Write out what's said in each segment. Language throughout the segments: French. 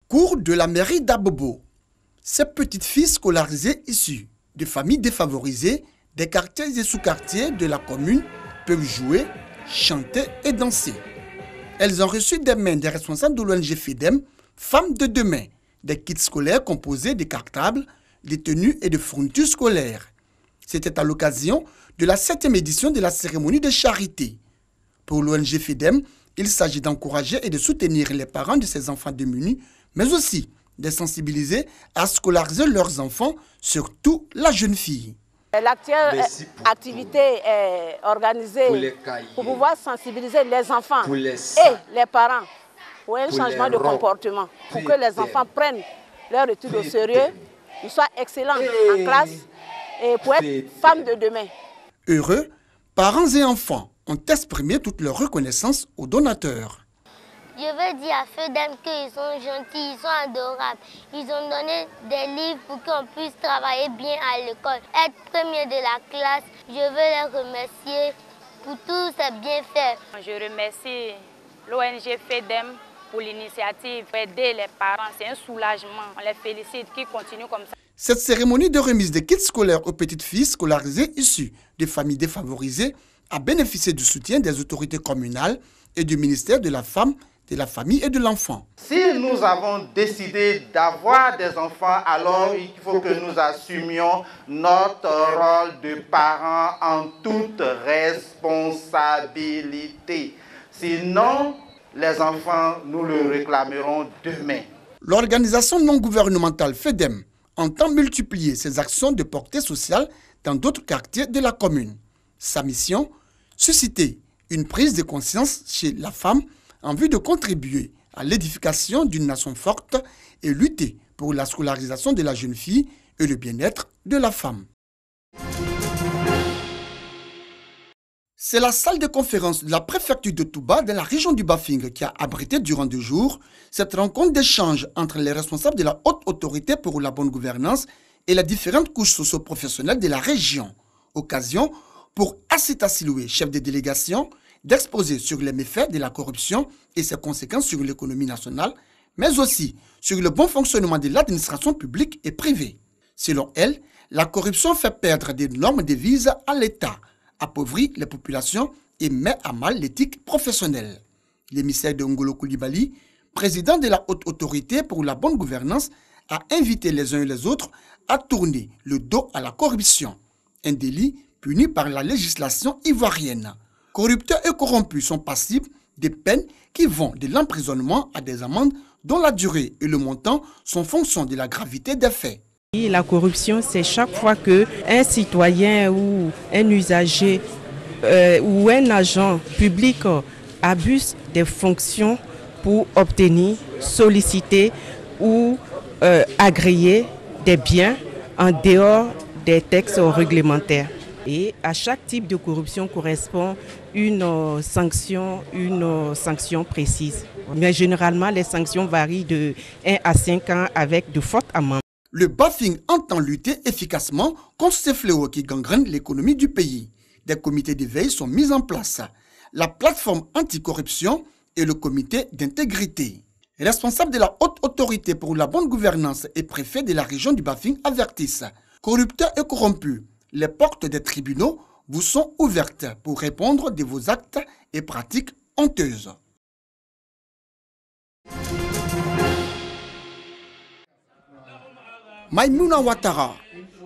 Cours de la mairie d'Abobo. Ces petites filles scolarisées issues de familles défavorisées des quartiers et sous-quartiers de la commune peuvent jouer, chanter et danser. Elles ont reçu des mains des responsables de l'ONG FEDEM, Femmes de Demain, des kits scolaires composés de cartables, de tenues et de fournitures scolaires. C'était à l'occasion de la 7e édition de la cérémonie de charité. Pour l'ONG FEDEM, il s'agit d'encourager et de soutenir les parents de ces enfants démunis, mais aussi de sensibiliser à scolariser leurs enfants, surtout la jeune fille. L'actuelle activité est organisée pour pouvoir sensibiliser les enfants et les parents pour un changement de comportement, pour que les enfants prennent leur étude au sérieux, qu'ils soient excellents en classe et pour être femmes de demain. Heureux, parents et enfants ont exprimé toute leur reconnaissance aux donateurs. Je veux dire à FEDEM qu'ils sont gentils, ils sont adorables. Ils ont donné des livres pour qu'on puisse travailler bien à l'école, être premier de la classe. Je veux les remercier pour tous ces bienfaits. Je remercie l'ONG FEDEM pour l'initiative pour aider les parents. C'est un soulagement. On les félicite, qu'ils continuent comme ça. Cette cérémonie de remise des kits scolaires aux petites filles scolarisées issues des familles défavorisées a bénéficié du soutien des autorités communales et du ministère de la Femme, de la Famille et de l'Enfant. Si nous avons décidé d'avoir des enfants, alors il faut que nous assumions notre rôle de parents en toute responsabilité. Sinon, les enfants, nous le réclamerons demain. L'organisation non gouvernementale FEDEM entend multiplier ses actions de portée sociale dans d'autres quartiers de la commune. Sa mission, susciter une prise de conscience chez la femme en vue de contribuer à l'édification d'une nation forte et lutter pour la scolarisation de la jeune fille et le bien-être de la femme. C'est la salle de conférence de la préfecture de Touba dans la région du Bafing qui a abrité durant 2 jours cette rencontre d'échange entre les responsables de la haute autorité pour la bonne gouvernance et les différentes couches socio-professionnelles de la région. Occasion pour Assita Siloué, chef de délégation, d'exposer sur les méfaits de la corruption et ses conséquences sur l'économie nationale, mais aussi sur le bon fonctionnement de l'administration publique et privée. Selon elle, la corruption fait perdre d'énormes devises à l'État, appauvrit les populations et met à mal l'éthique professionnelle. L'émissaire de Ngolo Koulibaly, président de la haute autorité pour la bonne gouvernance, a invité les uns et les autres à tourner le dos à la corruption, un délit puni par la législation ivoirienne. Corrupteurs et corrompus sont passibles des peines qui vont de l'emprisonnement à des amendes dont la durée et le montant sont fonction de la gravité des faits. La corruption, c'est chaque fois qu'un citoyen ou un usager ou un agent public abuse des fonctions pour obtenir, solliciter ou agréer des biens en dehors des textes réglementaires. Et à chaque type de corruption correspond une sanction précise. Mais généralement, les sanctions varient de 1 à 5 ans avec de fortes amendes. Le Bafing entend lutter efficacement contre ces fléaux qui gangrènent l'économie du pays. Des comités de veille sont mis en place. La plateforme anticorruption et le comité d'intégrité. Responsables de la haute autorité pour la bonne gouvernance et préfet de la région du Bafing avertissent. Corrupteurs et corrompus, les portes des tribunaux vous sont ouvertes pour répondre de vos actes et pratiques honteuses. Maïmouna Ouattara,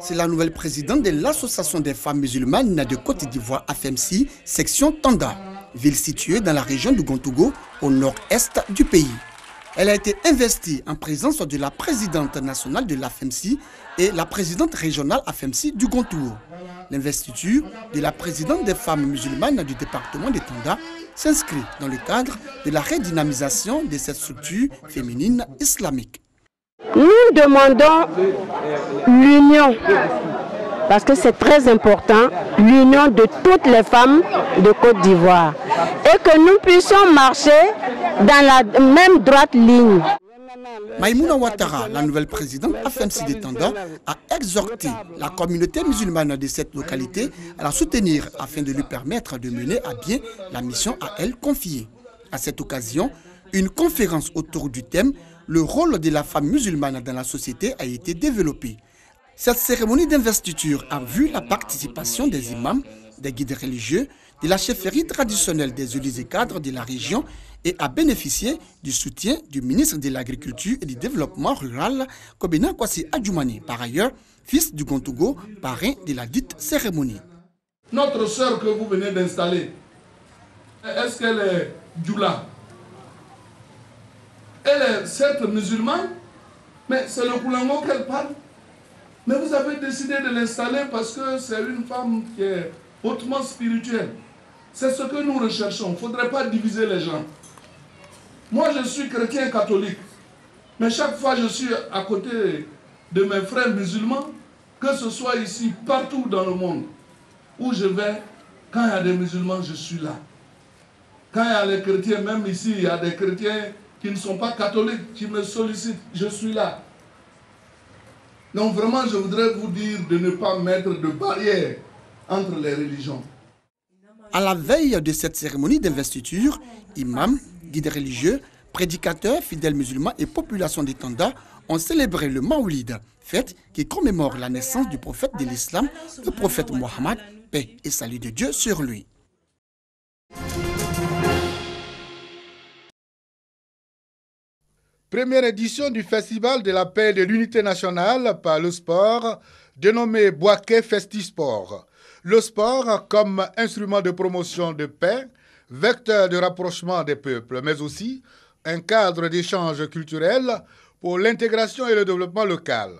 c'est la nouvelle présidente de l'Association des femmes musulmanes de Côte d'Ivoire AFMC, section Tanda, ville située dans la région du Gontougo, au nord-est du pays. Elle a été investie en présence de la présidente nationale de l'AFMC et la présidente régionale AFMC du Gontougo. L'investiture de la présidente des femmes musulmanes du département de Tanda s'inscrit dans le cadre de la redynamisation de cette structure féminine islamique. Nous demandons l'union, parce que c'est très important, l'union de toutes les femmes de Côte d'Ivoire et que nous puissions marcher dans la même droite ligne. Maïmouna Ouattara, la nouvelle présidente AFMC de Tanda, a exhorté la communauté musulmane de cette localité à la soutenir afin de lui permettre de mener à bien la mission à elle confiée. À cette occasion, une conférence autour du thème « le rôle de la femme musulmane dans la société a été développé. Cette cérémonie d'investiture a vu la participation des imams, des guides religieux, de la chefferie traditionnelle des Élisées cadres de la région et a bénéficié du soutien du ministre de l'Agriculture et du Développement rural, Kobena Kwasi Adjoumani, par ailleurs, fils du Gontougo, parrain de la dite cérémonie. Notre sœur que vous venez d'installer, est-ce qu'elle est djoula? Elle est certes musulmane, mais c'est le Koulango qu'elle parle. Mais vous avez décidé de l'installer parce que c'est une femme qui est hautement spirituelle. C'est ce que nous recherchons. Il ne faudrait pas diviser les gens. Moi, je suis chrétien catholique. Mais chaque fois que je suis à côté de mes frères musulmans, que ce soit ici, partout dans le monde, où je vais, quand il y a des musulmans, je suis là. Quand il y a les chrétiens, même ici, il y a des chrétiens qui ne sont pas catholiques, qui me sollicitent, je suis là. Donc vraiment, je voudrais vous dire de ne pas mettre de barrière entre les religions. À la veille de cette cérémonie d'investiture, imams, guides religieux, prédicateurs, fidèles musulmans et population des Tanda ont célébré le Maoulid, fête qui commémore la naissance du prophète de l'islam, le prophète Mohammed, paix et salut de Dieu sur lui. Première édition du Festival de la paix et de l'unité nationale par le sport, dénommé Bouaké Festisport. Le sport comme instrument de promotion de paix, vecteur de rapprochement des peuples, mais aussi un cadre d'échange culturel pour l'intégration et le développement local.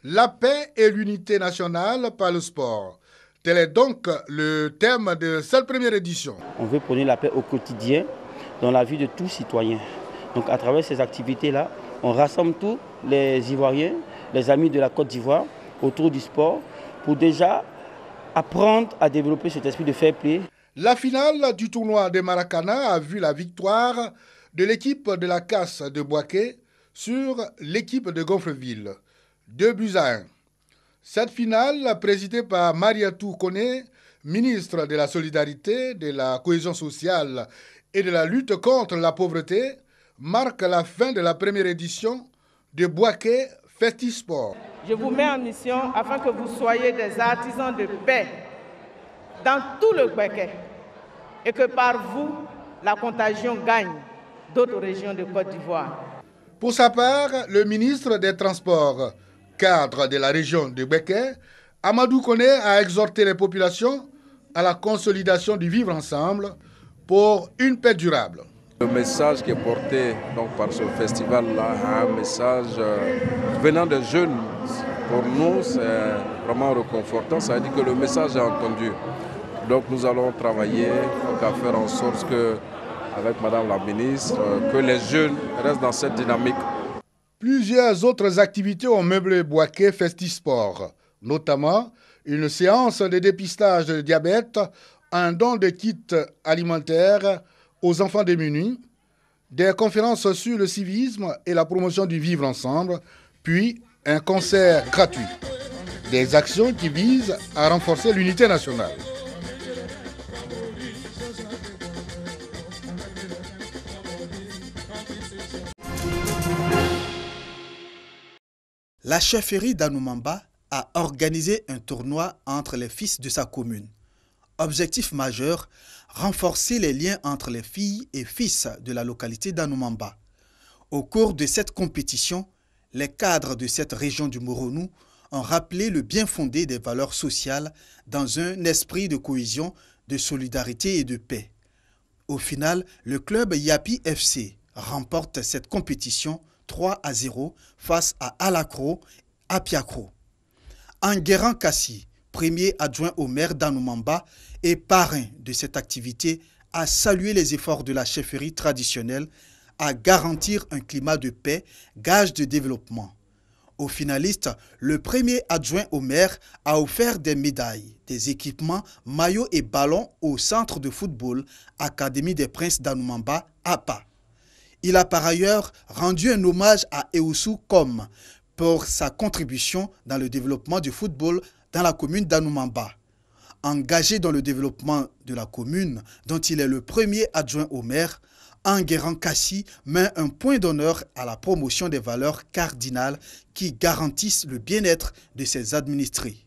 La paix et l'unité nationale par le sport. Tel est donc le thème de cette première édition. On veut prôner la paix au quotidien dans la vie de tout citoyen. Donc à travers ces activités-là, on rassemble tous les Ivoiriens, les amis de la Côte d'Ivoire, autour du sport, pour déjà apprendre à développer cet esprit de fair play. La finale du tournoi de Maracana a vu la victoire de l'équipe de la Casse de Bouaké sur l'équipe de Gonfreville, 2-1. Cette finale, présidée par Mariatou Kone, ministre de la Solidarité, de la Cohésion sociale et de la lutte contre la pauvreté, marque la fin de la première édition de Bouaké Festisport. Je vous mets en mission afin que vous soyez des artisans de paix dans tout le Bouaké et que par vous, la contagion gagne d'autres régions de Côte d'Ivoire. Pour sa part, le ministre des Transports, cadre de la région de Bouaké, Amadou Kone, a exhorté les populations à la consolidation du vivre ensemble pour une paix durable. Le message qui est porté donc, par ce festival-là est un message venant des jeunes. Pour nous, c'est vraiment réconfortant. Ça veut dire que le message est entendu. Donc nous allons travailler à faire en sorte que, avec Madame la ministre, que les jeunes restent dans cette dynamique. Plusieurs autres activités ont meublé Bouaké Festisport, notamment une séance de dépistage de diabète, un don de kits alimentaires aux enfants démunis, des conférences sur le civisme et la promotion du vivre ensemble, puis un concert gratuit. Des actions qui visent à renforcer l'unité nationale. La chefferie d'Anoumamba a organisé un tournoi entre les fils de sa commune. Objectif majeur, renforcer les liens entre les filles et fils de la localité d'Anoumamba. Au cours de cette compétition, les cadres de cette région du Moronou ont rappelé le bien fondé des valeurs sociales dans un esprit de cohésion, de solidarité et de paix. Au final, le club Yapi FC remporte cette compétition 3-0 face à Alakro, Apiakro. Enguerrand Kassi, premier adjoint au maire d'Anoumamba et parrain de cette activité, a salué les efforts de la chefferie traditionnelle à garantir un climat de paix, gage de développement. Aux finalistes, le premier adjoint au maire a offert des médailles, des équipements, maillots et ballons au centre de football Académie des Princes d'Anoumamba, APA. Il a par ailleurs rendu un hommage à Eoussou Kom pour sa contribution dans le développement du football dans la commune d'Anoumamba. Engagé dans le développement de la commune, dont il est le premier adjoint au maire, Enguerrand Kassi met un point d'honneur à la promotion des valeurs cardinales qui garantissent le bien-être de ses administrés.